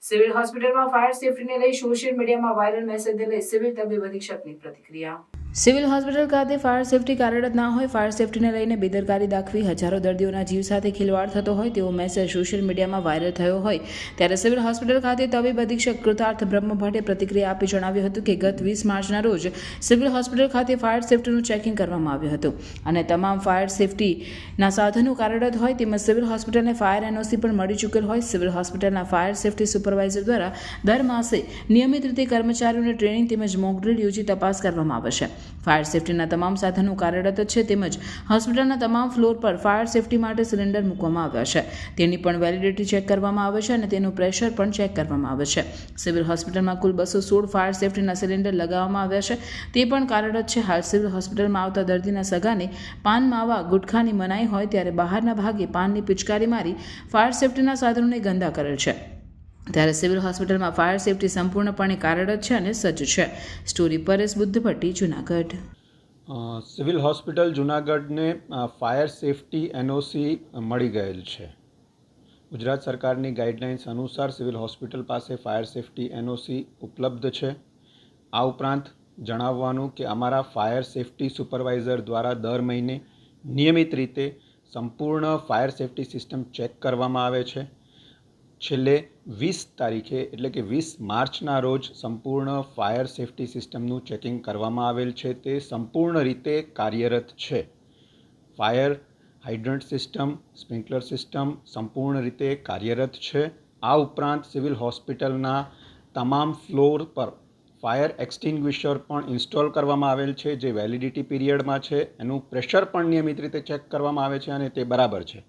Civil હોસ્પિટલમાં fire સેફટીને લઈ social મીડિયામાં વાયરલ મેસેજને લઈ સિવિલ તબીબ અધિક્ષકની પ્રતિક્રિયા. સિવિલ હોસ્પિટલ ખાતે ફાયર સેફટી કાર્યરત ના હોય, ફાયર સેફટીને લઈને બેદરકારી દાખવી હજારો દર્દીઓના જીવ સાથે ખિલવાડ થતો હોય તેવો મેસેજ સોશિયલ મીડિયામાં વાયરલ થયો હોય ત્યારે સિવિલ હોસ્પિટલ ખાતે તબીબ અધિક્ષક કૃતાર્થ બ્રહ્મભટ્ટે પ્રતિક્રિયા આપી જણાવ્યું હતું કે ગત 20 માર્ચના રોજ સિવિલ હોસ્પિટલ ખાતે ફાયર સેફટીનું ચેકિંગ કરવામાં આવ્યું હતું અને તમામ ફાયર સેફટીના સાધનો કાર્યરત હોય તેમજ સિવિલ હોસ્પિટલને ફાયર એનઓસી પણ મળી ચૂકેલ હોય. સિવિલ હોસ્પિટલના ફાયર સેફટી સુપરવાઇઝર દ્વારા દર માસે નિયમિત રીતે કર્મચારીઓને ટ્રેનિંગ તેમજ મોક ડ્રીલ યોજી તપાસ કરવામાં આવે છે. ફાયર સેફટીના તમામ સાધનો કાર્યરત છે તેમજ હોસ્પિટલના તમામ ફ્લોર પર ફાયર સેફટી માટે સિલિન્ડર મૂકવામાં આવ્યા છે. તેની પણ વેલિડિટી ચેક કરવામાં આવે છે અને તેનું પ્રેશર પણ ચેક કરવામાં આવે છે. સિવિલ હોસ્પિટલમાં કુલ 216 ફાયર સેફટીના સિલિન્ડર લગાવવામાં આવ્યા છે, તે પણ કાર્યરત છે. હાલ સિવિલ હોસ્પિટલમાં આવતા દર્દીના સગાને પાન માવા ગુટખાની મનાઈ હોય ત્યારે બહારના ભાગે પાનની પિચકારી મારી ફાયર સેફટીના સાધનોને ગંદા કરેલ છે ત્યારે સિવિલ હોસ્પિટલમાં ફાયર સેફટી સંપૂર્ણપણે કાર્યરત છે અને સજ્જ છે. Story Paresh Buddhabhatti, Junagadh. Civil hospital જૂનાગઢને ફાયર સેફટી એનઓસી મળી ગયેલ છે. ગુજરાત સરકારની ગાઈડલાઇન્સ અનુસાર સિવિલ હોસ્પિટલ પાસે ફાયર સેફટી એનઓસી ઉપલબ્ધ છે. આ ઉપરાંત જણાવવાનું કે અમારા ફાયર સેફટી સુપરવાઇઝર દ્વારા દર મહિને નિયમિત રીતે સંપૂર્ણ ફાયર સેફટી સિસ્ટમ ચેક કરવામાં આવે છે. છેલ્લે 20 તારીખે એટલે કે 20 માર્ચના રોજ સંપૂર્ણ ફાયર સેફટી સિસ્ટમનું ચેકિંગ કરવામાં આવેલ છે. તે સંપૂર્ણ રીતે કાર્યરત છે. Fire hydrant system, sprinkler system સંપૂર્ણ રીતે કાર્યરત છે. આ ઉપરાંત સિવિલ હોસ્પિટલના તમામ ફ્લોર પર ફાયર એક્સટિંગ્વિશર પણ ઇન્સ્ટોલ કરવામાં આવેલ છે, જે વેલિડિટી પીરિયડમાં છે. એનું પ્રેશર પણ નિયમિત રીતે ચેક કરવામાં આવે છે અને તે બરાબર છે.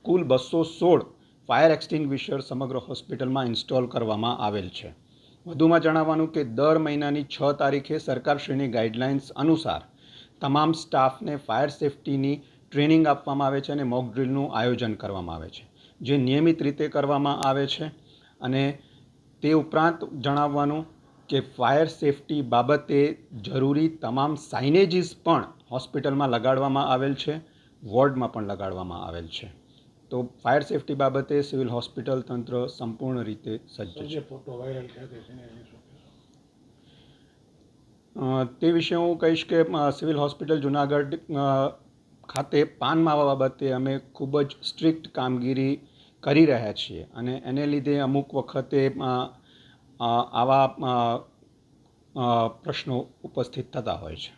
કુલ 216 ફાયર એક્સટિંગ્વિશર સમગ્ર હોસ્પિટલમાં ઇન્સ્ટોલ કરવામાં આવેલ છે. વધુમાં જણાવવાનું કે દર મહિનાની 6 તારીખે સરકારશ્રીની ગાઈડલાઇન્સ અનુસાર તમામ સ્ટાફને ફાયર સેફટીની ટ્રેનિંગ આપવામાં આવે છે અને મોક ડ્રીલનું આયોજન કરવામાં આવે છે, જે નિયમિત રીતે કરવામાં આવે છે. અને તે ઉપરાંત જણાવવાનું કે ફાયર સેફટી બાબતે જરૂરી તમામ સાઇનેજીસ પણ હોસ્પિટલમાં લગાડવામાં આવેલ છે, વોર્ડમાં પણ લગાડવામાં આવેલ છે. તો ફાયર સેફટી બાબતે સિવિલ હોસ્પિટલ તંત્ર સંપૂર્ણ રીતે સજ્જ છે. તે વિશે હું કહીશ કે સિવિલ હોસ્પિટલ જૂનાગઢ ખાતે પાન માવા બાબતે અમે ખૂબ જ સ્ટ્રિક્ટ કામગીરી કરી રહ્યા છીએ અને એને લીધે અમુક વખતે આવા પ્રશ્નો ઉપસ્થિત થતા હોય છે.